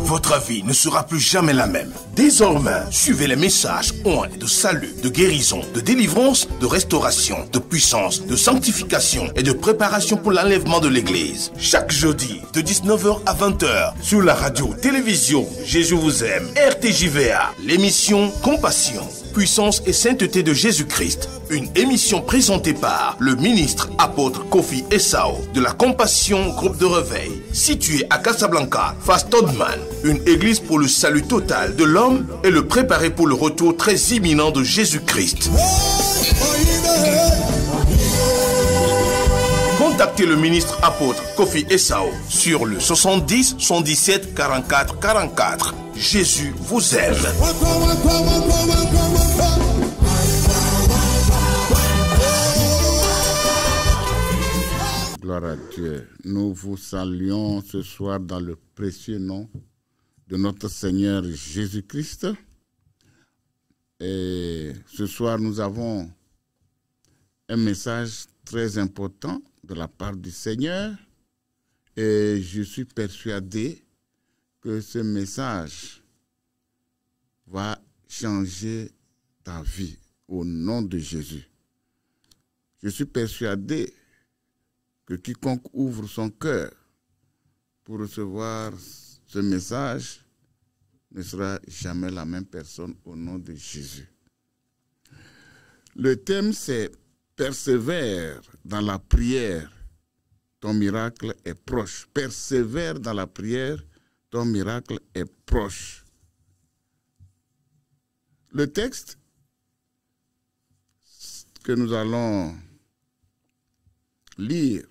Votre vie ne sera plus jamais la même. Désormais, suivez les messages de salut, de guérison, de délivrance, de restauration, de puissance, de sanctification et de préparation pour l'enlèvement de l'Église. Chaque jeudi, de 19h à 20h, sur la radio-télévision Jésus vous aime, RTJVA, l'émission Compassion, puissance et sainteté de Jésus-Christ. Une émission présentée par le ministre apôtre Kofi Essao de la Compassion Groupe de Réveil, situé à Casablanca, face Todman, une église pour le salut total de l'homme et le préparer pour le retour très imminent de Jésus-Christ. Contactez le ministre apôtre Kofi Essao sur le 70 117 44 44. Jésus vous aime. Gloire à Dieu. Nous vous saluons ce soir dans le précieux nom de notre Seigneur Jésus-Christ. Et ce soir, nous avons un message très important de la part du Seigneur. Et je suis persuadé que ce message va changer ta vie au nom de Jésus. Je suis persuadé que quiconque ouvre son cœur pour recevoir ce message ne sera jamais la même personne au nom de Jésus. Le thème, c'est « Persévère dans la prière, ton miracle est proche ». Persévère dans la prière, ton miracle est proche. Le texte que nous allons lire,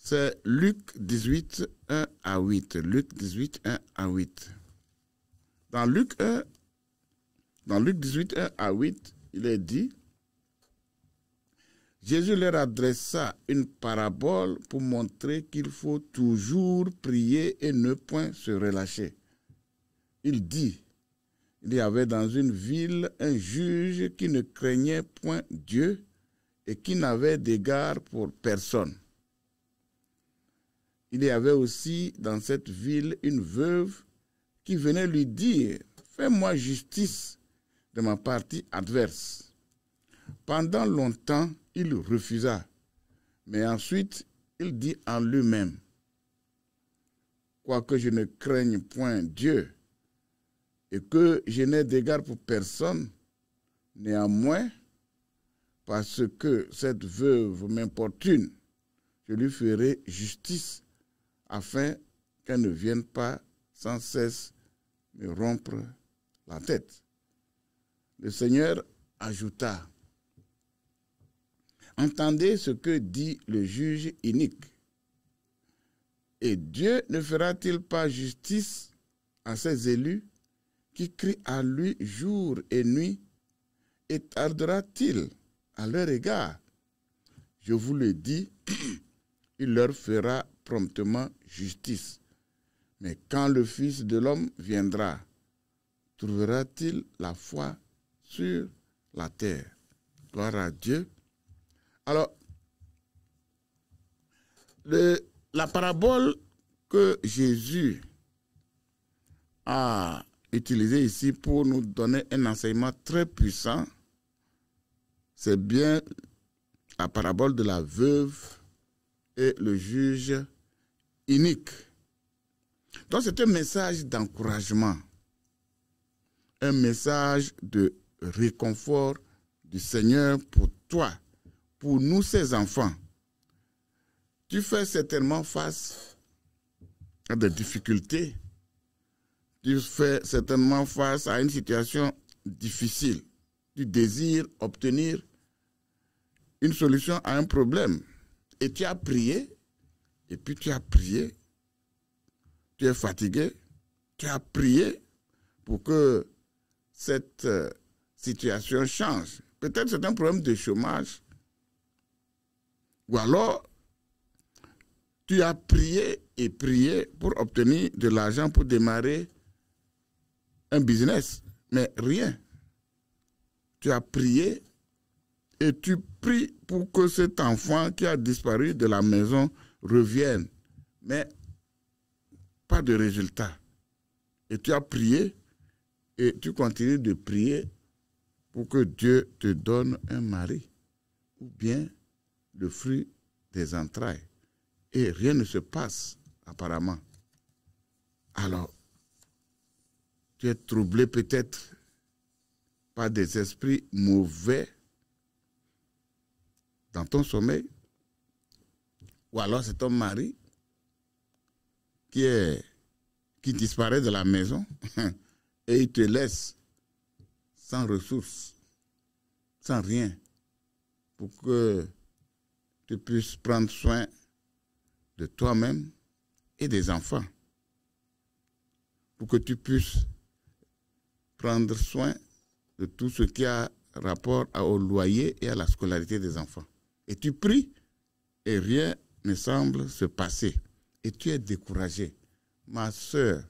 c'est Luc 18, 1 à 8. Luc 18, 1 à 8. Dans Luc 18, 1 à 8, il est dit, Jésus leur adressa une parabole pour montrer qu'il faut toujours prier et ne point se relâcher. Il dit, il y avait dans une ville un juge qui ne craignait point Dieu et qui n'avait d'égard pour personne. Il y avait aussi dans cette ville une veuve qui venait lui dire « Fais-moi justice de ma partie adverse ». Pendant longtemps, il refusa, mais ensuite, il dit en lui-même « Quoique je ne craigne point Dieu et que je n'ai d'égard pour personne, néanmoins, parce que cette veuve m'importune, je lui ferai justice afin qu'elle ne vienne pas sans cesse me rompre la tête. » Le Seigneur ajouta, « Entendez ce que dit le juge inique. Et Dieu ne fera-t-il pas justice à ses élus qui crient à lui jour et nuit, et tardera-t-il à leur égard? Je vous le dis, il leur fera promptement justice. Mais quand le Fils de l'homme viendra, trouvera-t-il la foi sur la terre? » Gloire à Dieu. Alors, la parabole que Jésus a utilisée ici pour nous donner un enseignement très puissant, c'est bien la parabole de la veuve et le juge inique. Donc c'est un message d'encouragement, un message de réconfort du Seigneur pour toi, pour nous ses enfants. Tu fais certainement face à des difficultés, tu fais certainement face à une situation difficile, tu désires obtenir une solution à un problème. Et tu as prié, et puis tu as prié, tu es fatigué, tu as prié pour que cette situation change. Peut-être c'est un problème de chômage, ou alors tu as prié et prié pour obtenir de l'argent pour démarrer un business, mais rien. Tu as prié et tu pries pour que cet enfant qui a disparu de la maison revienne. Mais pas de résultat. Et tu as prié et tu continues de prier pour que Dieu te donne un mari ou bien le fruit des entrailles. Et rien ne se passe apparemment. Alors, tu es troublé peut-être par des esprits mauvais dans ton sommeil. Ou alors c'est ton mari qui disparaît de la maison et il te laisse sans ressources, sans rien, pour que tu puisses prendre soin de toi-même et des enfants, pour que tu puisses prendre soin de tout ce qui a rapport au loyer et à la scolarité des enfants. Et tu pries et rien ne semble se passer. Et tu es découragé. Ma soeur,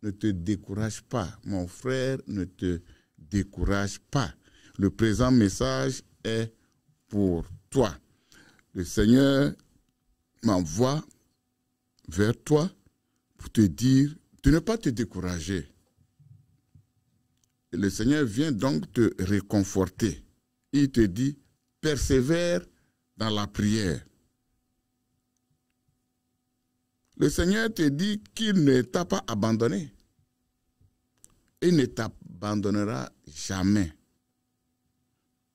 ne te décourage pas. Mon frère, ne te décourage pas. Le présent message est pour toi. Le Seigneur m'envoie vers toi pour te dire de ne pas te décourager. Le Seigneur vient donc te réconforter. Il te dit, persévère dans la prière. Le Seigneur te dit qu'il ne t'a pas abandonné. Il ne t'abandonnera jamais.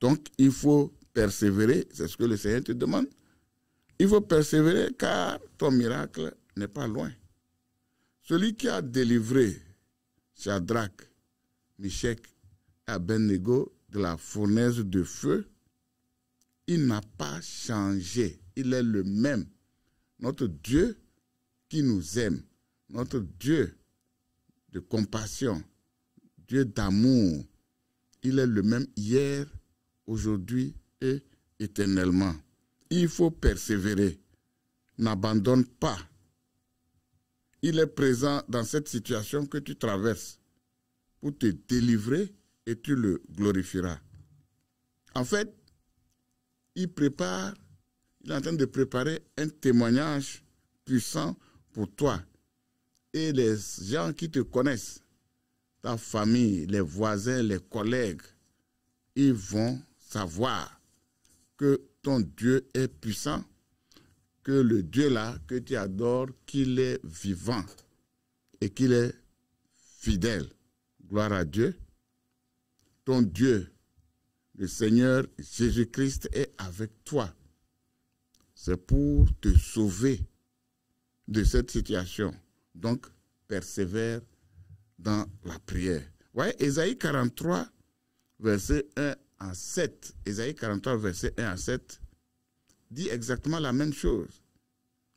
Donc, il faut persévérer. C'est ce que le Seigneur te demande. Il faut persévérer car ton miracle n'est pas loin. Celui qui a délivré Shadrach, Meshach et Abednego de la fournaise de feu, il n'a pas changé. Il est le même. Notre Dieu qui nous aime, notre Dieu de compassion, Dieu d'amour, il est le même hier, aujourd'hui et éternellement. Il faut persévérer. N'abandonne pas. Il est présent dans cette situation que tu traverses pour te délivrer et tu le glorifieras. En fait, il est en train de préparer un témoignage puissant pour toi. Et les gens qui te connaissent, ta famille, les voisins, les collègues, ils vont savoir que ton Dieu est puissant, que le Dieu là que tu adores, qu'il est vivant et qu'il est fidèle. Gloire à Dieu. Ton Dieu, le Seigneur Jésus-Christ est avec toi. C'est pour te sauver de cette situation. Donc, persévère dans la prière. Voyez, Ésaïe 43, verset 1 à 7. Ésaïe 43, verset 1 à 7, dit exactement la même chose.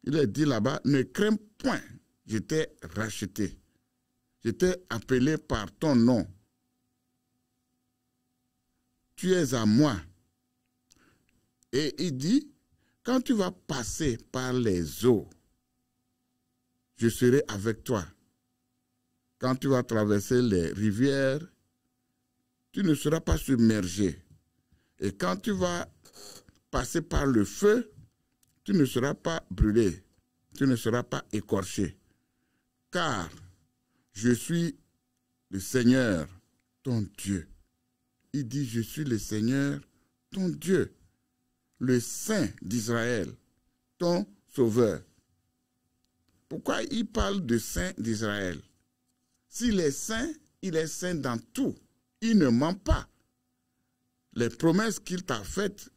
Il est dit là-bas, ne crains point, je t'ai racheté. Je t'ai appelé par ton nom. Tu es à moi. Et il dit, quand tu vas passer par les eaux, je serai avec toi. Quand tu vas traverser les rivières, tu ne seras pas submergé. Et quand tu vas passer par le feu, tu ne seras pas brûlé. Tu ne seras pas écorché. Car je suis le Seigneur, ton Dieu. Il dit, je suis le Seigneur, ton Dieu, le Saint d'Israël, ton Sauveur. Pourquoi il parle de Saint d'Israël? S'il est saint, il est saint dans tout. Il ne ment pas. Les promesses qu'il t'a faites,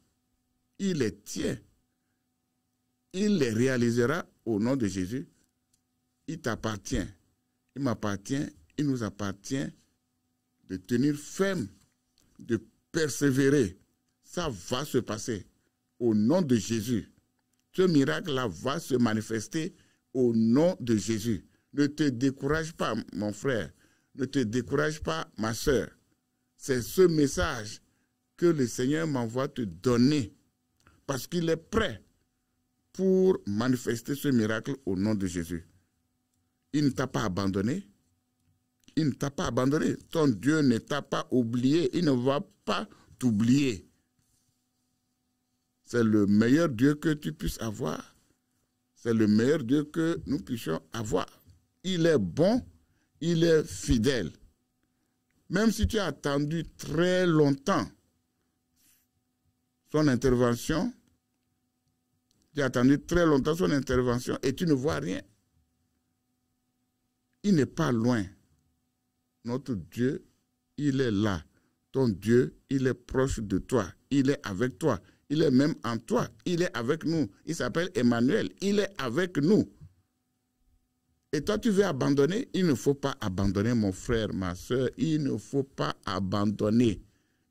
il les tient. Il les réalisera au nom de Jésus. Il t'appartient. Il m'appartient. Il nous appartient de tenir ferme, de persévérer. Ça va se passer au nom de Jésus. Ce miracle-là va se manifester au nom de Jésus. Ne te décourage pas, mon frère. Ne te décourage pas, ma soeur. C'est ce message que le Seigneur m'envoie te donner parce qu'il est prêt pour manifester ce miracle au nom de Jésus. Il ne t'a pas abandonné. Il ne t'a pas abandonné. Ton Dieu ne t'a pas oublié. Il ne va pas t'oublier. C'est le meilleur Dieu que tu puisses avoir. C'est le meilleur Dieu que nous puissions avoir. Il est bon, il est fidèle. Même si tu as attendu très longtemps son intervention, tu as attendu très longtemps son intervention et tu ne vois rien. Il n'est pas loin. Notre Dieu, il est là. Ton Dieu, il est proche de toi. Il est avec toi. Il est même en toi. Il est avec nous. Il s'appelle Emmanuel. Il est avec nous. Et toi, tu veux abandonner? Il ne faut pas abandonner, mon frère, ma soeur. Il ne faut pas abandonner.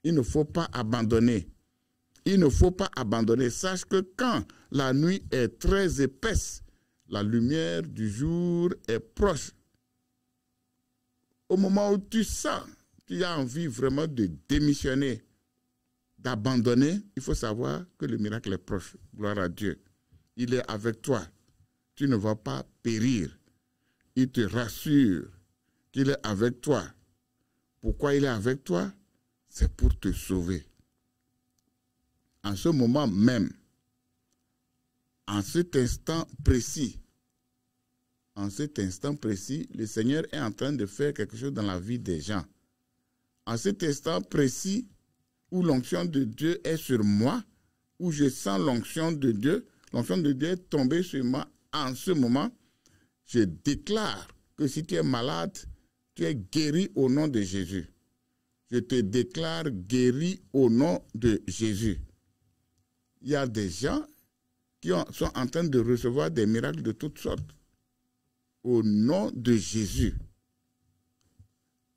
Il ne faut pas abandonner. Il ne faut pas abandonner. Sache que quand la nuit est très épaisse, la lumière du jour est proche. Au moment où tu sens, tu as envie vraiment de démissionner, d'abandonner, il faut savoir que le miracle est proche. Gloire à Dieu. Il est avec toi. Tu ne vas pas périr. Il te rassure qu'il est avec toi. Pourquoi il est avec toi? C'est pour te sauver. En ce moment même, en cet instant précis, le Seigneur est en train de faire quelque chose dans la vie des gens. En cet instant précis où l'onction de Dieu est sur moi, où je sens l'onction de Dieu est tombée sur moi en ce moment, je déclare que si tu es malade, tu es guéri au nom de Jésus. Je te déclare guéri au nom de Jésus. Il y a des gens qui sont en train de recevoir des miracles de toutes sortes. Au nom de Jésus.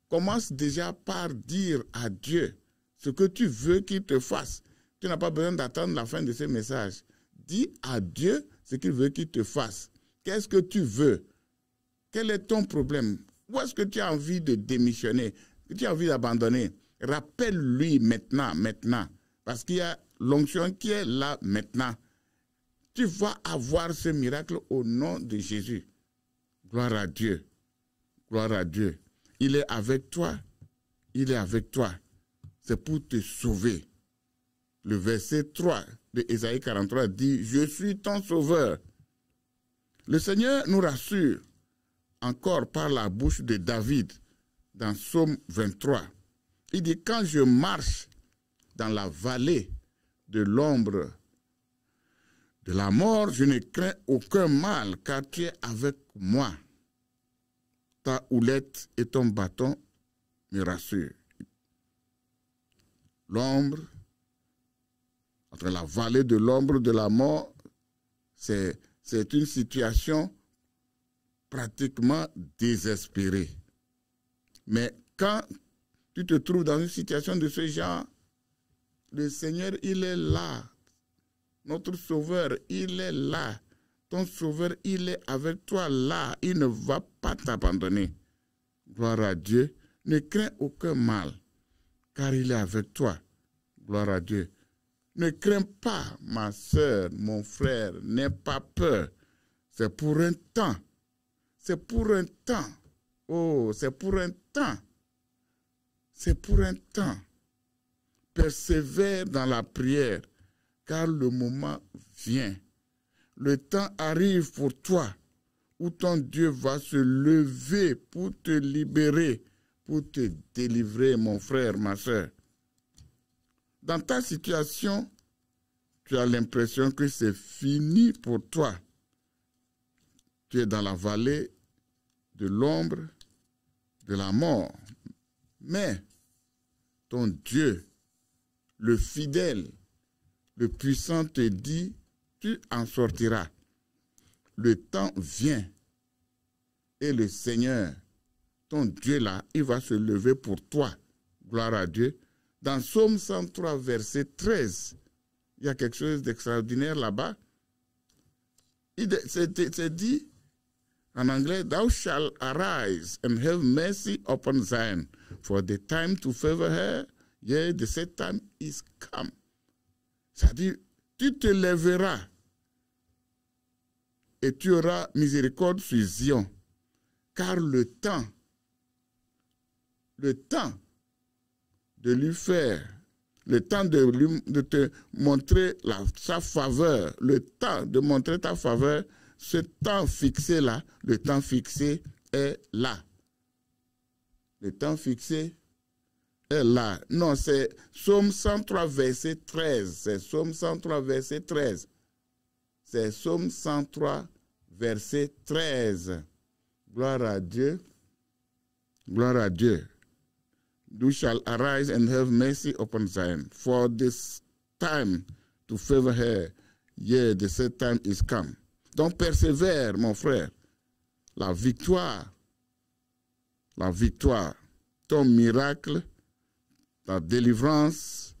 Commence déjà par dire à Dieu ce que tu veux qu'il te fasse. Tu n'as pas besoin d'attendre la fin de ce message. Dis à Dieu ce qu'il veut qu'il te fasse. Qu'est-ce que tu veux? Quel est ton problème? Où est-ce que tu as envie de démissionner? Que tu as envie d'abandonner? Rappelle-lui maintenant. Parce qu'il y a l'onction qui est là maintenant. Tu vas avoir ce miracle au nom de Jésus. Gloire à Dieu. Gloire à Dieu. Il est avec toi. Il est avec toi. C'est pour te sauver. Le verset 3 de Ésaïe 43 dit, « Je suis ton sauveur. » Le Seigneur nous rassure encore par la bouche de David dans Psaume 23. Il dit, « Quand je marche dans la vallée de l'ombre de la mort, je ne crains aucun mal, car tu es avec moi. Ta houlette et ton bâton me rassurent. » L'ombre, entre la vallée de l'ombre de la mort, c'est une situation pratiquement désespérée. Mais quand tu te trouves dans une situation de ce genre, le Seigneur, il est là. Notre Sauveur, il est là. Ton Sauveur, il est avec toi là. Il ne va pas t'abandonner. Gloire à Dieu. Ne crains aucun mal, car il est avec toi. Gloire à Dieu. Ne crains pas, ma soeur, mon frère, n'aie pas peur. C'est pour un temps. C'est pour un temps. Oh, c'est pour un temps. C'est pour un temps. Persévère dans la prière, car le moment vient. Le temps arrive pour toi, où ton Dieu va se lever pour te libérer, pour te délivrer, mon frère, ma soeur. Dans ta situation, tu as l'impression que c'est fini pour toi. Tu es dans la vallée de l'ombre de la mort. Mais ton Dieu, le fidèle, le puissant te dit, tu en sortiras. Le temps vient et le Seigneur, ton Dieu là, il va se lever pour toi. Gloire à Dieu. Dans Psaume 103, verset 13, il y a quelque chose d'extraordinaire là-bas. C'est dit en anglais, « Thou shalt arise and have mercy upon Zion, for the time to favor her, yea, the set time is come. » C'est-à-dire, tu te lèveras et tu auras miséricorde sur Zion, car le temps de lui faire le temps de te montrer sa faveur, le temps de montrer ta faveur, ce temps fixé là, le temps fixé est là. Le temps fixé est là. Non, c'est Psaume 103, verset 13. C'est Psaume 103, verset 13. C'est Psaume 103, verset 13. Gloire à Dieu. Gloire à Dieu. You shall arise and have mercy upon Zion. For this time to favor her, yea, the set time is come. Donc persévère, mon frère. La victoire, ton miracle, ta délivrance,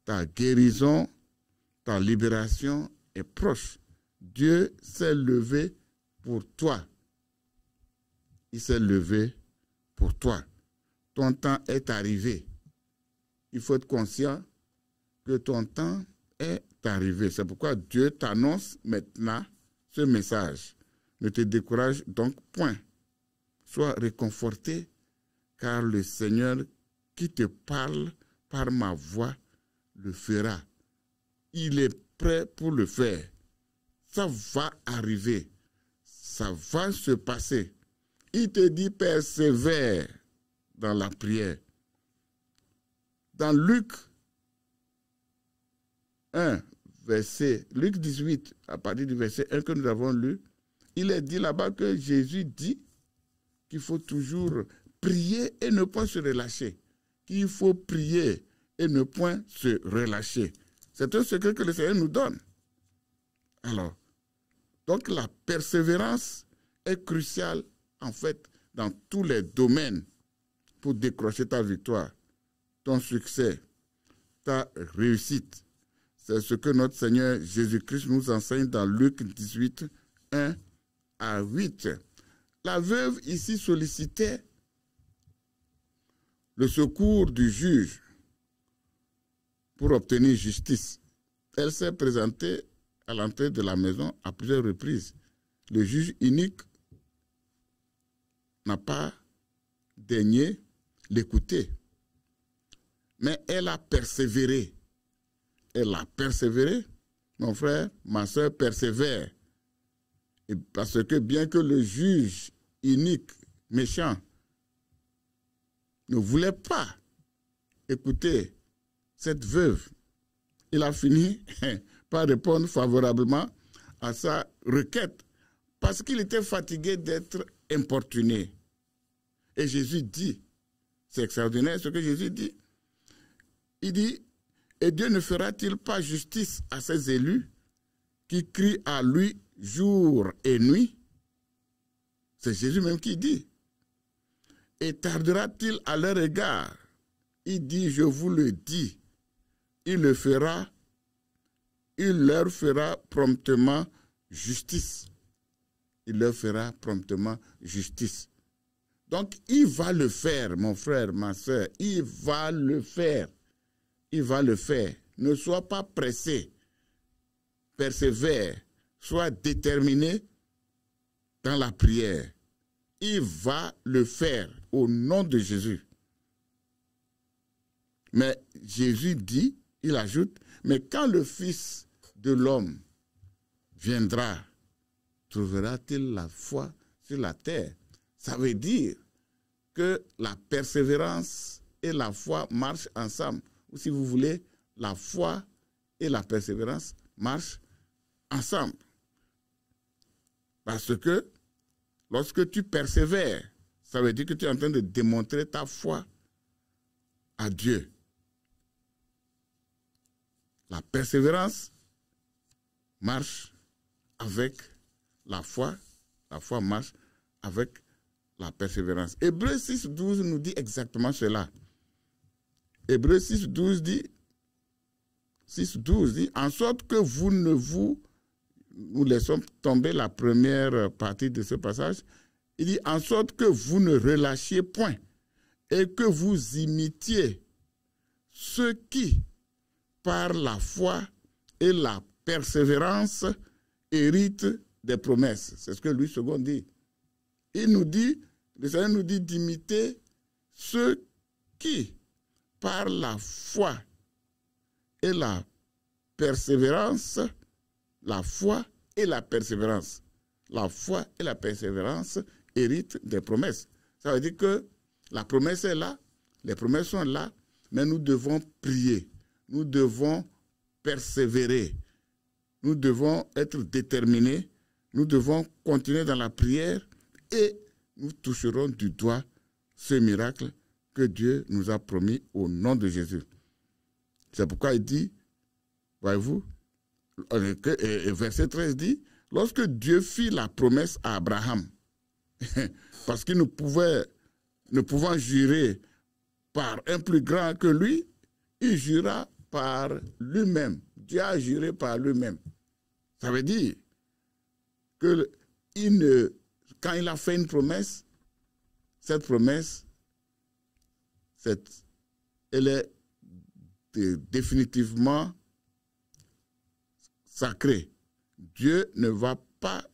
ta guérison, ta libération est proche. Dieu s'est levé pour toi. Il s'est levé pour toi. Ton temps est arrivé. Il faut être conscient que ton temps est arrivé. C'est pourquoi Dieu t'annonce maintenant ce message. Ne te décourage donc point. Sois réconforté, car le Seigneur qui te parle par ma voix le fera. Il est prêt pour le faire. Ça va arriver. Ça va se passer. Il te dit persévère dans la prière. Dans Luc 1, Luc 18, à partir du verset 1 que nous avons lu, il est dit là-bas que Jésus dit qu'il faut toujours prier et ne point se relâcher. Qu'il faut prier et ne point se relâcher. C'est un secret que le Seigneur nous donne. Alors, donc la persévérance est cruciale, en fait, dans tous les domaines pour décrocher ta victoire, ton succès, ta réussite. C'est ce que notre Seigneur Jésus-Christ nous enseigne dans Luc 18, 1 à 8. La veuve ici sollicitait le secours du juge pour obtenir justice. Elle s'est présentée à l'entrée de la maison à plusieurs reprises. Le juge unique n'a pas daigné l'écouter. Mais elle a persévéré. Elle a persévéré. Mon frère, ma soeur, persévère. Et parce que bien que le juge unique, méchant, ne voulait pas écouter cette veuve, il a fini par répondre favorablement à sa requête parce qu'il était fatigué d'être importuné. Et Jésus dit, c'est extraordinaire ce que Jésus dit, il dit, et Dieu ne fera-t-il pas justice à ses élus qui crient à lui jour et nuit? C'est Jésus même qui dit. Et tardera-t-il à leur égard? Il dit, je vous le dis, il leur fera promptement justice. Il leur fera promptement justice. Donc, il va le faire, mon frère, ma soeur. Il va le faire. Il va le faire. Ne sois pas pressé. Persévère. Sois déterminé dans la prière. Il va le faire au nom de Jésus. Mais Jésus dit, il ajoute, mais quand le Fils de l'homme viendra, trouvera-t-il la foi sur la terre? Ça veut dire que la persévérance et la foi marchent ensemble. Ou si vous voulez, la foi et la persévérance marchent ensemble. Parce que lorsque tu persévères, ça veut dire que tu es en train de démontrer ta foi à Dieu. La persévérance marche avec la foi marche avec la persévérance. Hébreux 6, 12 nous dit exactement cela. Hébreux 6, 12 dit, en sorte que nous laissons tomber la première partie de ce passage, il dit, en sorte que vous ne relâchiez point et que vous imitiez ceux qui, par la foi et la persévérance, héritent des promesses. C'est ce que Louis II dit. Il nous dit, le Seigneur nous dit d'imiter ceux qui, par la foi et la persévérance, la foi et la persévérance. La foi et la persévérance héritent des promesses. Ça veut dire que la promesse est là, les promesses sont là, mais nous devons prier, nous devons persévérer, nous devons être déterminés, nous devons continuer dans la prière et nous toucherons du doigt ce miracle que Dieu nous a promis au nom de Jésus. C'est pourquoi il dit, voyez-vous, verset 13 dit, lorsque Dieu fit la promesse à Abraham, parce qu'il ne pouvant jurer par un plus grand que lui, il jura par lui-même. Dieu a juré par lui-même. Ça veut dire que quand il a fait une promesse, cette promesse, elle est définitivement sacrée. Dieu ne va pas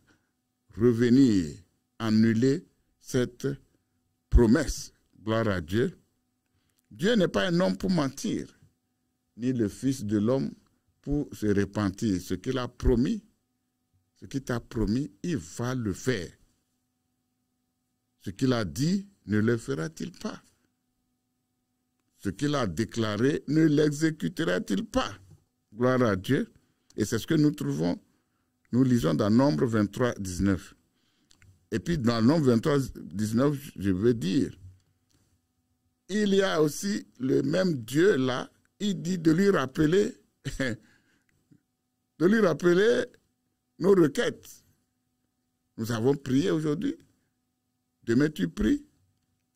revenir annuler cette promesse. Gloire à Dieu. Dieu n'est pas un homme pour mentir, ni le Fils de l'homme pour se repentir. Ce qu'il a promis, ce qu'il t'a promis, il va le faire. Ce qu'il a dit, ne le fera-t-il pas? Ce qu'il a déclaré, ne l'exécutera-t-il pas? Gloire à Dieu. Et c'est ce que nous trouvons, nous lisons dans Nombre 23, 19. Et puis dans Nombre 23, 19, je veux dire, il y a aussi le même Dieu là, il dit de lui rappeler, nos requêtes. Nous avons prié aujourd'hui. Demain tu pries.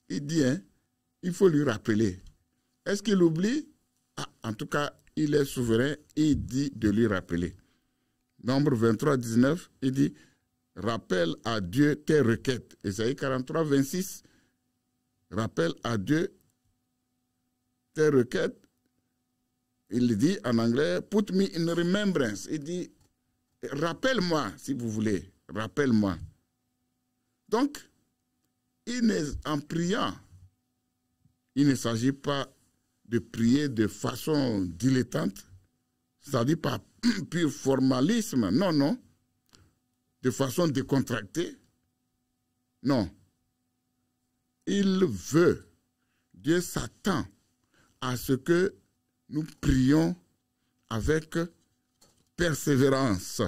Il dit, il faut lui rappeler. Est-ce qu'il oublie? En tout cas, il est souverain, il dit de lui rappeler. Nombre 23, 19, il dit, rappelle à Dieu tes requêtes. Ésaïe 43, 26, rappelle à Dieu tes requêtes. Il dit en anglais, put me in remembrance. Il dit, rappelle-moi si vous voulez, rappelle-moi. Donc, en priant, il ne s'agit pas de prier de façon dilettante, c'est-à-dire par pur formalisme, non, non, de façon décontractée, non. Il veut, Dieu s'attend à ce que nous prions avec persévérance,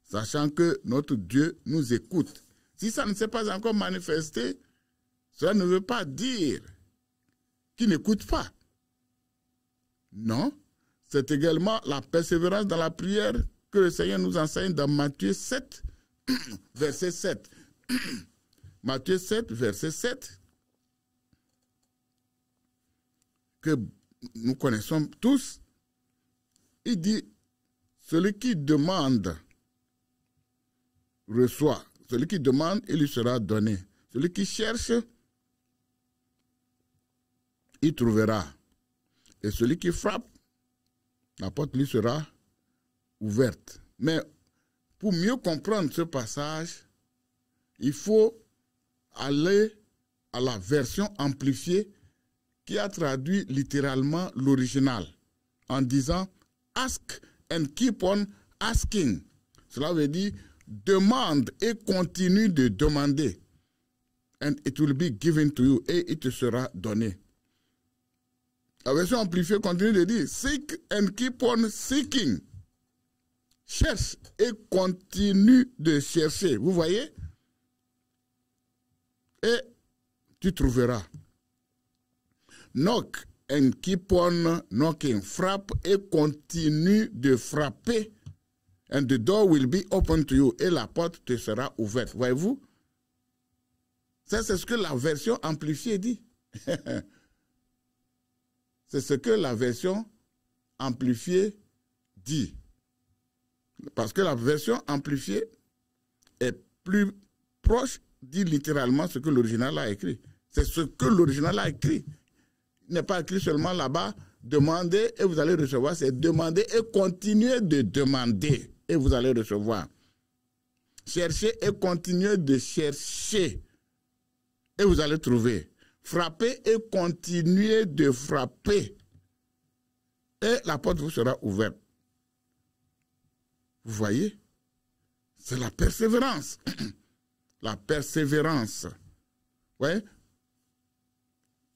sachant que notre Dieu nous écoute. Si ça ne s'est pas encore manifesté, cela ne veut pas dire qu'il n'écoute pas. Non, c'est également la persévérance dans la prière que le Seigneur nous enseigne dans Matthieu 7, verset 7. Matthieu 7, verset 7, que nous connaissons tous. Il dit, celui qui demande reçoit. Celui qui demande, il lui sera donné. Celui qui cherche, il trouvera. Et celui qui frappe, la porte lui sera ouverte. Mais pour mieux comprendre ce passage, il faut aller à la version amplifiée qui a traduit littéralement l'original en disant « Ask and keep on asking ». Cela veut dire « Demande et continue de demander. And it will be given to you » et il te sera donné. La version amplifiée continue de dire « Seek and keep on seeking ». Cherche et continue de chercher. Vous voyez? Et tu trouveras. Knock and keep on knocking. Frappe et continue de frapper. And the door will be open to you. Et la porte te sera ouverte. Voyez-vous? Ça, c'est ce que la version amplifiée dit. C'est ce que la version amplifiée dit. Parce que la version amplifiée est plus proche, dit littéralement ce que l'original a écrit. C'est ce que l'original a écrit. Il n'est pas écrit seulement là-bas, demandez et vous allez recevoir. C'est demander et continuer de demander et vous allez recevoir. Cherchez et continuez de chercher et vous allez trouver. Frappez et continuez de frapper et la porte vous sera ouverte. Vous voyez? C'est la persévérance. La persévérance. Ouais.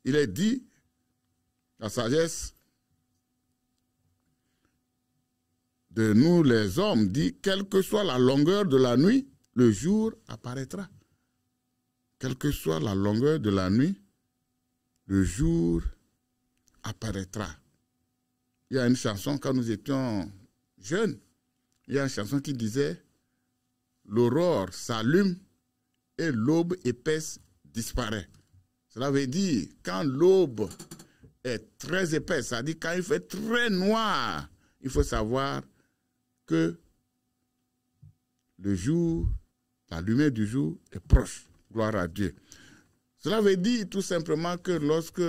Il est dit, la sagesse de nous les hommes dit, quelle que soit la longueur de la nuit, le jour apparaîtra. Quelle que soit la longueur de la nuit, le jour apparaîtra. Il y a une chanson, quand nous étions jeunes, il y a une chanson qui disait « L'aurore s'allume et l'aube épaisse disparaît ». Cela veut dire, quand l'aube est très épaisse, c'est-à-dire quand il fait très noir, il faut savoir que le jour, la lumière du jour est proche. Gloire à Dieu. Cela veut dire tout simplement que lorsque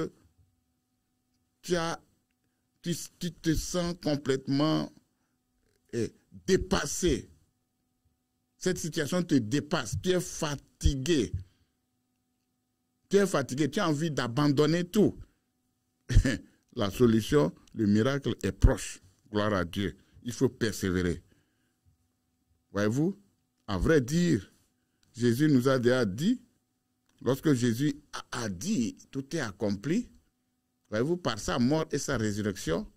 tu te sens complètement dépassé, cette situation te dépasse, tu es fatigué, tu as envie d'abandonner tout. La solution, le miracle est proche. Gloire à Dieu. Il faut persévérer. Voyez-vous, à vrai dire, Jésus nous a déjà dit, lorsque Jésus a dit, tout est accompli, voyez-vous, par sa mort et sa résurrection,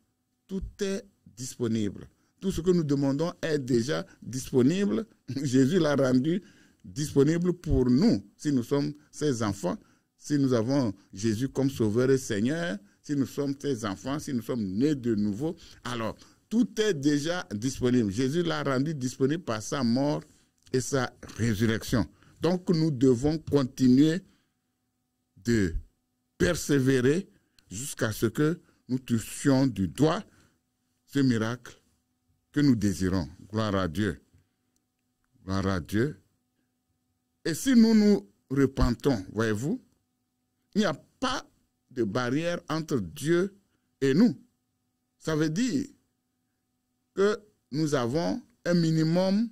tout est disponible. Tout ce que nous demandons est déjà disponible. Jésus l'a rendu disponible pour nous, si nous sommes ses enfants, si nous avons Jésus comme Sauveur et Seigneur, si nous sommes ses enfants, si nous sommes nés de nouveau. Alors, tout est déjà disponible. Jésus l'a rendu disponible par sa mort et sa résurrection. Donc, nous devons continuer de persévérer jusqu'à ce que nous touchions du doigt ce miracle que nous désirons. Gloire à Dieu. Gloire à Dieu. Et si nous nous repentons, voyez-vous, il n'y a pas de barrière entre Dieu et nous. Ça veut dire que nous avons un minimum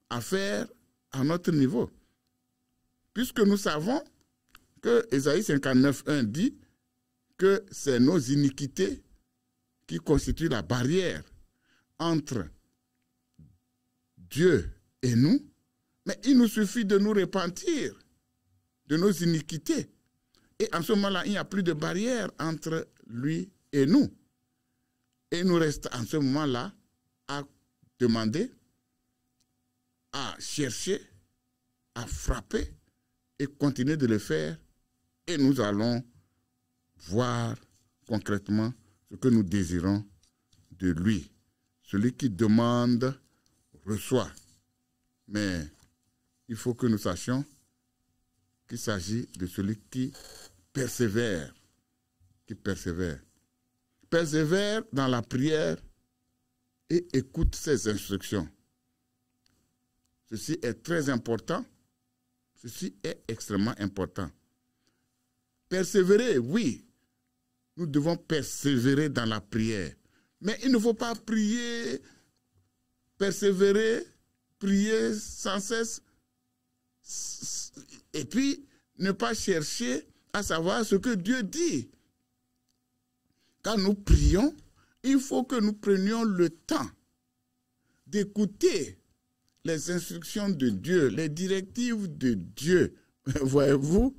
à faire à notre niveau. Puisque nous savons que Ésaïe 59:1 dit que c'est nos iniquités qui constituent la barrière entre Dieu et nous, mais il nous suffit de nous repentir de nos iniquités. Et en ce moment-là, il n'y a plus de barrière entre lui et nous. Et il nous reste en ce moment-là à demander, à chercher, à frapper et continuer de le faire. Et nous allons voir concrètement ce que nous désirons de lui. Celui qui demande reçoit. Mais il faut que nous sachions qu'il s'agit de celui qui persévère. Qui persévère. Persévère dans la prière et écoute ses instructions. Ceci est très important. Ceci est extrêmement important. Persévérer, oui. Nous devons persévérer dans la prière. Mais il ne faut pas prier, persévérer, prier sans cesse, et puis ne pas chercher à savoir ce que Dieu dit. Quand nous prions, il faut que nous prenions le temps d'écouter les instructions de Dieu, les directives de Dieu. Voyez-vous,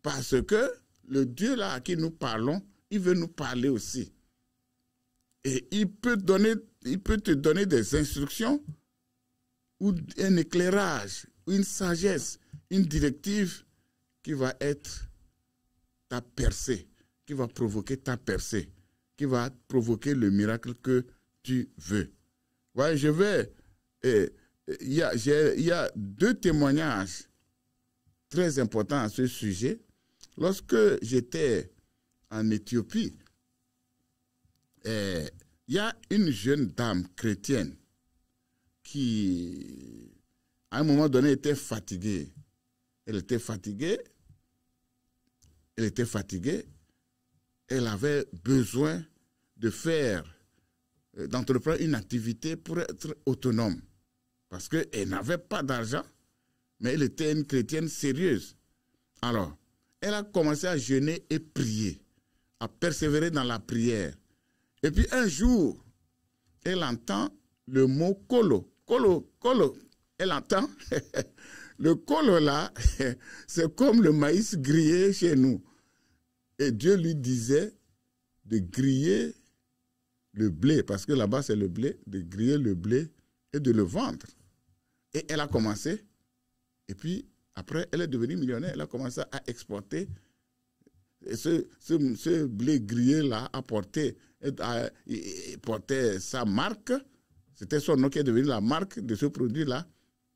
parce que le Dieu là à qui nous parlons, il veut nous parler aussi. Et il peut te donner des instructions ou un éclairage, une sagesse, une directive qui va être ta percée, qui va provoquer ta percée, qui va provoquer le miracle que tu veux. Ouais, il y a deux témoignages très importants à ce sujet. Lorsque j'étais en Éthiopie, il y a une jeune dame chrétienne qui, à un moment donné, était fatiguée. Elle était fatiguée. Elle avait besoin d'entreprendre une activité pour être autonome. Parce qu'elle n'avait pas d'argent, mais elle était une chrétienne sérieuse. Alors, elle a commencé à jeûner et prier, à persévérer dans la prière. Et puis un jour, elle entend le mot colo. Colo, colo. Elle entend. Le colo là, c'est comme le maïs grillé chez nous. Et Dieu lui disait de griller le blé, parce que là-bas c'est le blé, de griller le blé et de le vendre. Et elle a commencé. Et puis après, elle est devenue millionnaire. Elle a commencé à exporter. Et ce blé grillé là a porté sa marque. C'était son nom qui est devenu la marque de ce produit là.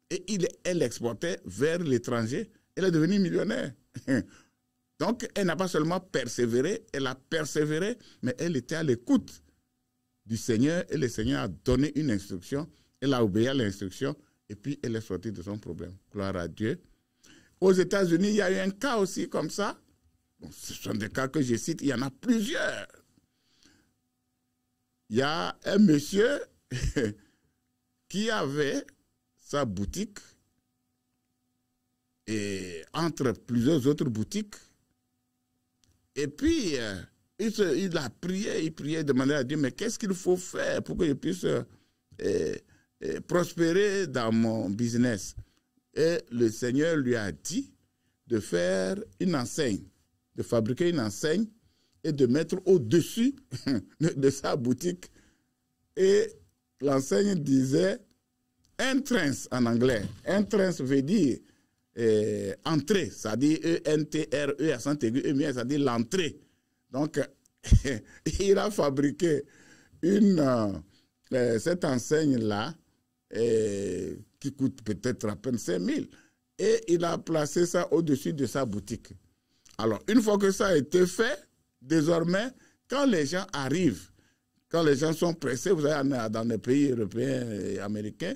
Et elle exportait vers l'étranger. Elle est devenue millionnaire. Donc, elle n'a pas seulement persévéré, elle a persévéré, mais elle était à l'écoute du Seigneur. Et le Seigneur a donné une instruction. Elle a obéi à l'instruction. Et puis, elle est sortie de son problème. Gloire à Dieu. Aux États-Unis, il y a eu un cas aussi comme ça. Bon, ce sont des cas que je cite, il y en a plusieurs. Il y a un monsieur qui avait sa boutique et entre plusieurs autres boutiques. Et puis, il a prié, il priait, demandait à Dieu, mais qu'est-ce qu'il faut faire pour que je puisse prospérer dans mon business? Et le Seigneur lui a dit de faire une enseigne, de fabriquer une enseigne et de mettre au-dessus de sa boutique. Et l'enseigne disait entrance en anglais. Entrance veut dire entrée, c'est-à-dire E-N-T-R-E, accent aigu, c'est-à-dire l'entrée. Donc, il a fabriqué cette enseigne-là qui coûte peut-être à peine 5 000. Et il a placé ça au-dessus de sa boutique. Alors, une fois que ça a été fait, désormais, quand les gens arrivent, quand les gens sont pressés, vous savez, dans les pays européens et américains,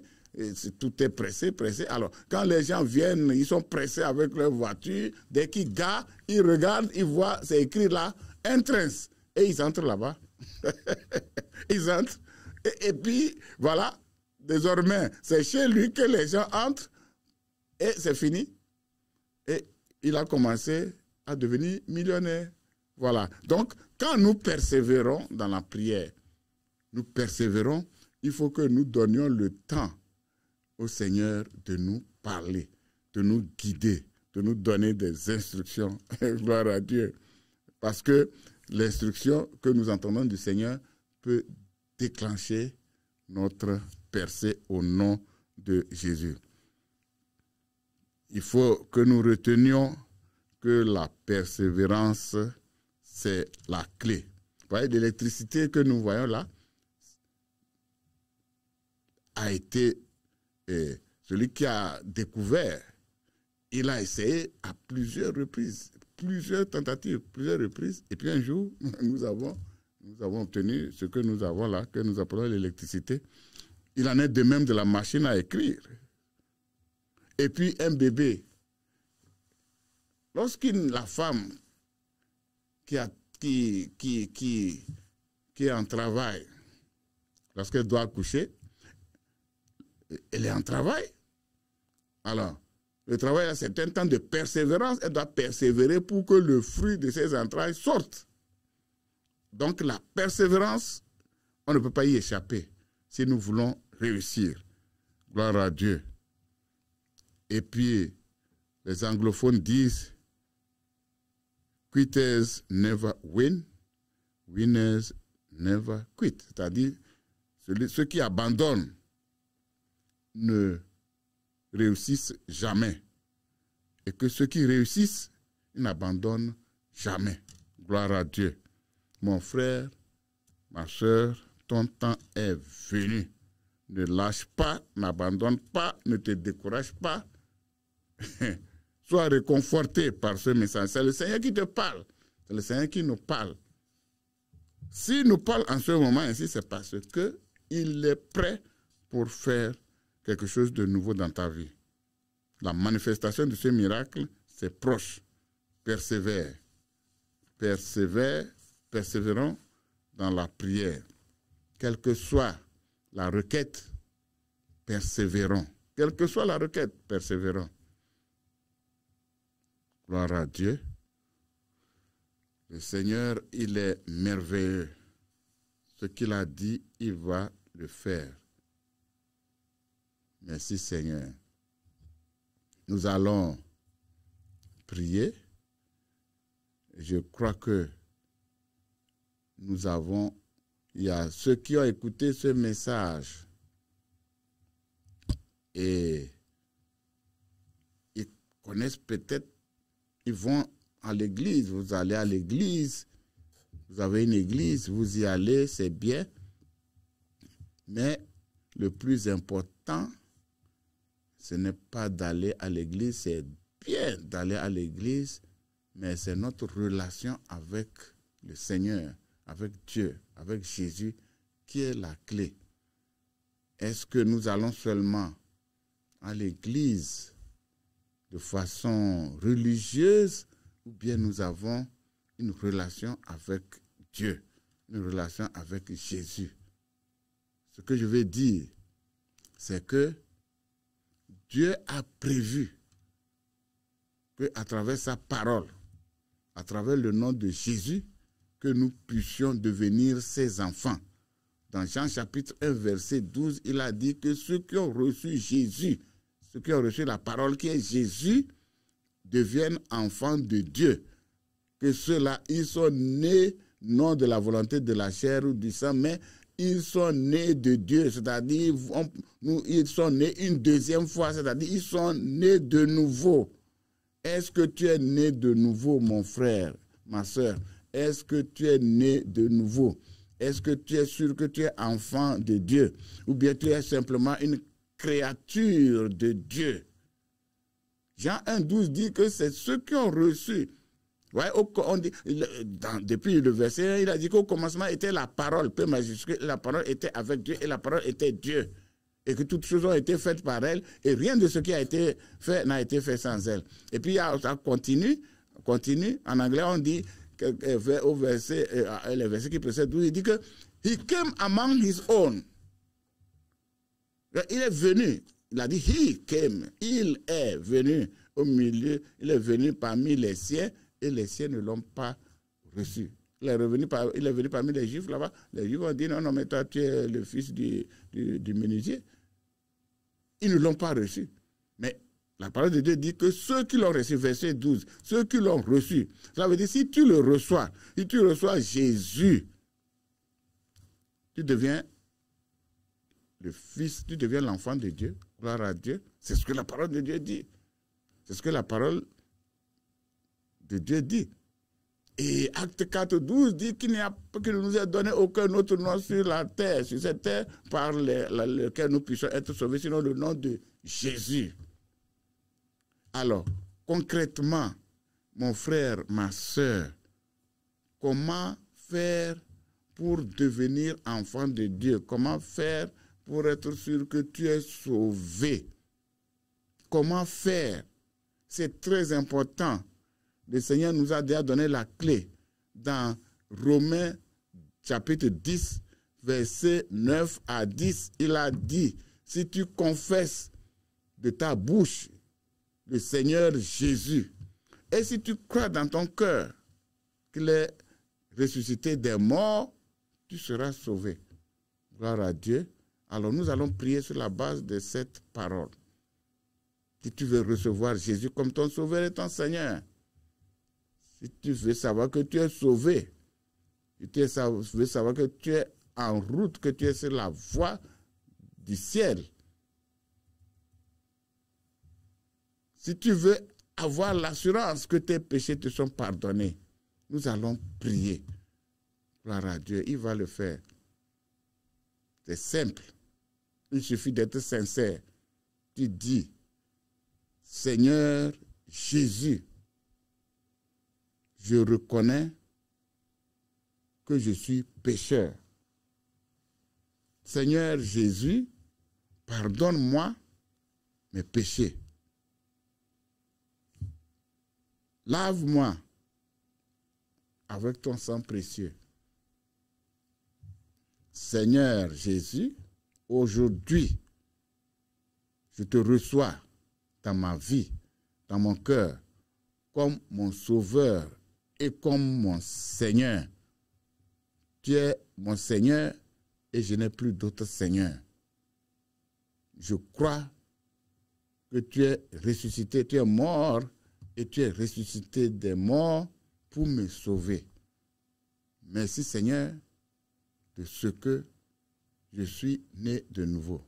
tout est pressé, pressé. Alors, quand les gens viennent, ils sont pressés avec leur voiture, dès qu'ils garent, ils regardent, ils voient, c'est écrit là, entrance. Et ils entrent là-bas. Ils entrent. Et puis, voilà, désormais, c'est chez lui que les gens entrent et c'est fini. Et il a commencé à devenir millionnaire. Voilà. Donc, quand nous persévérons dans la prière, nous persévérons, il faut que nous donnions le temps au Seigneur de nous parler, de nous guider, de nous donner des instructions. Gloire à Dieu. Parce que l'instruction que nous entendons du Seigneur peut déclencher notre percée au nom de Jésus. Il faut que nous retenions que la persévérance, c'est la clé. Vous voyez, l'électricité que nous voyons là a été celui qui a découvert. Il a essayé à plusieurs reprises, plusieurs tentatives, plusieurs reprises. Et puis un jour, nous avons obtenu ce que nous avons là, que nous appelons l'électricité. Il en est de même de la machine à écrire. Et puis un bébé. La femme qui est en travail, lorsqu'elle doit accoucher, elle est en travail. Alors, le travail, c'est un temps de persévérance. Elle doit persévérer pour que le fruit de ses entrailles sorte. Donc, la persévérance, on ne peut pas y échapper si nous voulons réussir. Gloire à Dieu. Et puis, les anglophones disent quitters never win, winners never quit. C'est-à-dire, ceux qui abandonnent ne réussissent jamais. Et que ceux qui réussissent, ils n'abandonnent jamais. Gloire à Dieu. Mon frère, ma soeur, ton temps est venu. Ne lâche pas, n'abandonne pas, ne te décourage pas. Sois réconforté par ce message. C'est le Seigneur qui te parle. C'est le Seigneur qui nous parle. S'il nous parle en ce moment ainsi, c'est parce qu'il est prêt pour faire quelque chose de nouveau dans ta vie. La manifestation de ce miracle, c'est proche. Persévère. Persévérons dans la prière. Quelle que soit la requête, persévérons. Quelle que soit la requête, persévérons. Gloire à Dieu. Le Seigneur, il est merveilleux. Ce qu'il a dit, il va le faire. Merci Seigneur. Nous allons prier. Je crois que il y a ceux qui ont écouté ce message et ils connaissent peut-être, ils vont à l'église, vous allez à l'église, vous avez une église, vous y allez, c'est bien, mais le plus important, ce n'est pas d'aller à l'église, c'est bien d'aller à l'église, mais c'est notre relation avec le Seigneur, avec Dieu, avec Jésus, qui est la clé. Est-ce que nous allons seulement à l'église de façon religieuse ou bien nous avons une relation avec Dieu, une relation avec Jésus? Ce que je veux dire, c'est que Dieu a prévu qu'à travers sa parole, à travers le nom de Jésus, que nous puissions devenir ses enfants. Dans Jean chapitre 1, verset 12, il a dit que ceux qui ont reçu Jésus, ceux qui ont reçu la parole qui est Jésus, deviennent enfants de Dieu. Que ceux-là, ils sont nés non de la volonté de la chair ou du sang, mais ils sont nés de Dieu, c'est-à-dire ils sont nés une deuxième fois, c'est-à-dire ils sont nés de nouveau. Est-ce que tu es né de nouveau, mon frère, ma soeur? Est-ce que tu es né de nouveau? Est-ce que tu es sûr que tu es enfant de Dieu? Ou bien tu es simplement une créature de Dieu? Jean 1,12 dit que c'est ceux qui ont reçu. Ouais, on dit, depuis le verset 1, il a dit qu'au commencement était la parole, P majuscule, la parole était avec Dieu et la parole était Dieu. Et que toutes choses ont été faites par elle et rien de ce qui a été fait n'a été fait sans elle. Et puis ça continue, en anglais on dit, au verset, le verset qui précède 12, il dit que he came among his own. Il est venu, il a dit he came, il est venu au milieu, il est venu parmi les siens et les siens ne l'ont pas reçu. Il est venu parmi les Juifs là-bas. Les Juifs ont dit non, mais toi tu es le fils du menuisier. Ils ne l'ont pas reçu. Mais la parole de Dieu dit que ceux qui l'ont reçu, verset 12, ceux qui l'ont reçu, ça veut dire si tu le reçois, si tu reçois Jésus, tu deviens le fils, tu deviens l'enfant de Dieu, gloire à Dieu. C'est ce que la parole de Dieu dit. C'est ce que la parole de Dieu dit. Et Acte 4,12 dit qu'il ne nous a donné aucun autre nom sur la terre, sur cette terre, par lequel nous puissions être sauvés, sinon le nom de Jésus. Alors, concrètement, mon frère, ma soeur, comment faire pour devenir enfant de Dieu? Comment faire pour être sûr que tu es sauvé? Comment faire? C'est très important. Le Seigneur nous a déjà donné la clé. Dans Romains chapitre 10, versets 9 à 10, il a dit, si tu confesses de ta bouche le Seigneur Jésus, et si tu crois dans ton cœur qu'il est ressuscité des morts, tu seras sauvé. Gloire à Dieu. Alors nous allons prier sur la base de cette parole. Si tu veux recevoir Jésus comme ton sauveur et ton Seigneur, si tu veux savoir que tu es sauvé, si tu veux savoir que tu es en route, que tu es sur la voie du ciel, si tu veux avoir l'assurance que tes péchés te sont pardonnés, nous allons prier. Gloire à Dieu, il va le faire. C'est simple. Il suffit d'être sincère. Tu dis, Seigneur Jésus, je reconnais que je suis pécheur. Seigneur Jésus, pardonne-moi mes péchés. Lave-moi avec ton sang précieux. Seigneur Jésus, aujourd'hui, je te reçois dans ma vie, dans mon cœur, comme mon sauveur et comme mon Seigneur. Tu es mon Seigneur et je n'ai plus d'autre Seigneur. Je crois que tu es ressuscité, tu es mort et tu es ressuscité des morts pour me sauver. Merci Seigneur de ce que je suis né de nouveau.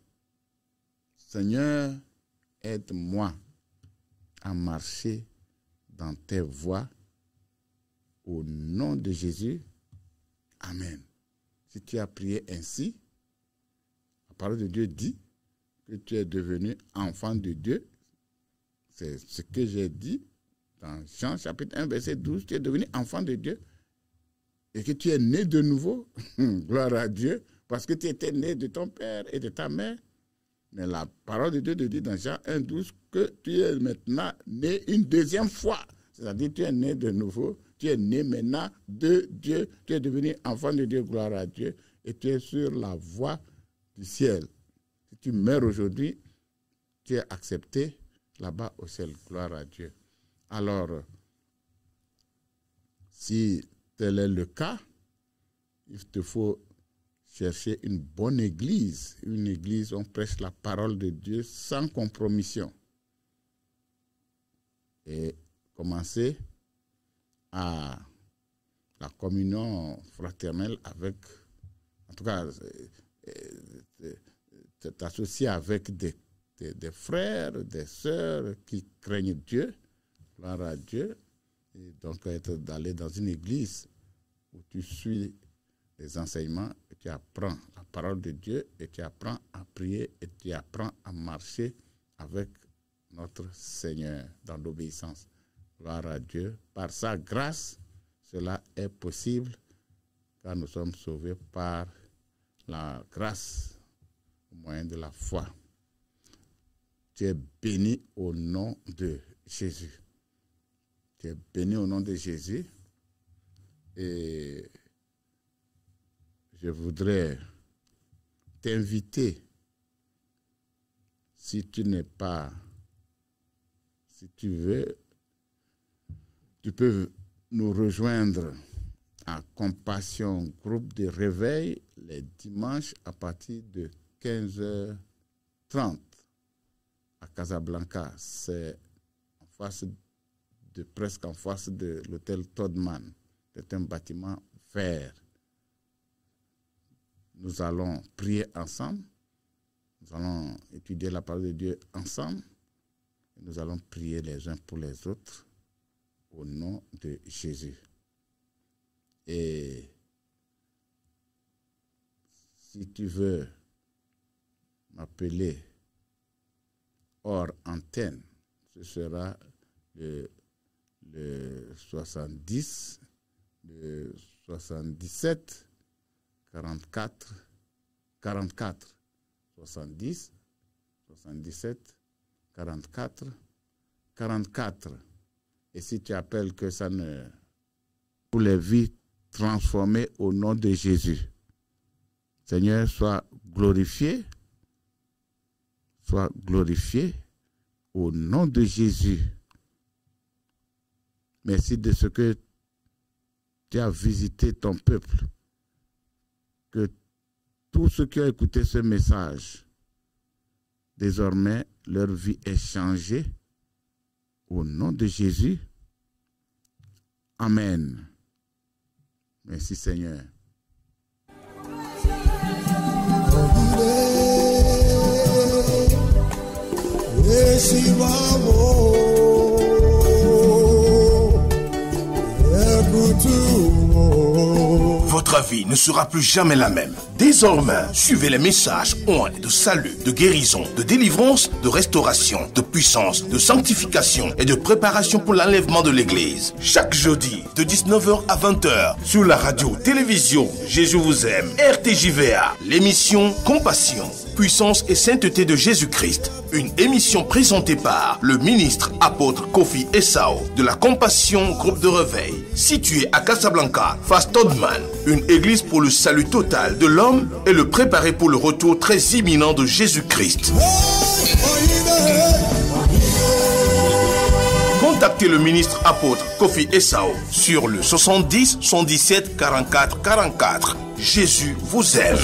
Seigneur, aide-moi à marcher dans tes voies. Au nom de Jésus, Amen. Si tu as prié ainsi, la parole de Dieu dit que tu es devenu enfant de Dieu. C'est ce que j'ai dit dans Jean chapitre 1, verset 12. Tu es devenu enfant de Dieu et que tu es né de nouveau. Gloire à Dieu, parce que tu étais né de ton père et de ta mère. Mais la parole de Dieu te dit dans Jean 1, 12 que tu es maintenant né une deuxième fois. C'est-à-dire que tu es né de nouveau. Tu es né maintenant de Dieu. Tu es devenu enfant de Dieu, gloire à Dieu. Et tu es sur la voie du ciel. Si tu meurs aujourd'hui, tu es accepté là-bas au ciel, gloire à Dieu. Alors, si tel est le cas, il te faut chercher une bonne église. Une église où on prêche la parole de Dieu sans compromission. Et commencer à la communion fraternelle avec, en tout cas, t'associer avec des frères, des sœurs qui craignent Dieu, gloire à Dieu, et donc d'aller dans une église où tu suis les enseignements, et tu apprends la parole de Dieu, et tu apprends à prier, et tu apprends à marcher avec notre Seigneur dans l'obéissance. Gloire à Dieu. Par sa grâce, cela est possible, car nous sommes sauvés par la grâce au moyen de la foi. Tu es béni au nom de Jésus. Tu es béni au nom de Jésus. Et je voudrais t'inviter, si tu veux, tu peux nous rejoindre à Compassion, groupe de réveil, les dimanches à partir de 15h30 à Casablanca. C'est presque en face de l'hôtel Todman. C'est un bâtiment vert. Nous allons prier ensemble. Nous allons étudier la parole de Dieu ensemble. Et nous allons prier les uns pour les autres au nom de Jésus. Et si tu veux m'appeler hors antenne, ce sera le 70, le 77, 44, 70, 77, 44, 44. Et si tu appelles que ça ne... pour les vies transformées au nom de Jésus. Seigneur, sois glorifié au nom de Jésus. Merci de ce que tu as visité ton peuple. Que tous ceux qui ont écouté ce message, désormais, leur vie est changée. Au nom de Jésus. Amen. Merci Seigneur. Votre vie ne sera plus jamais la même. Désormais, suivez les messages de salut, de guérison, de délivrance, de restauration, de puissance, de sanctification et de préparation pour l'enlèvement de l'Église. Chaque jeudi, de 19h à 20h, sur la radio-télévision Jésus vous aime, RTJVA, l'émission Compassion, puissance et sainteté de Jésus-Christ. Une émission présentée par le ministre apôtre Kofi Essao de la Compassion Groupe de Réveil, situé à Casablanca, face Todman, une église pour le salut total de l'homme et le préparer pour le retour très imminent de Jésus-Christ. contactez le ministre apôtre Kofi Essao sur le 70 117 44 44. Jésus vous aime.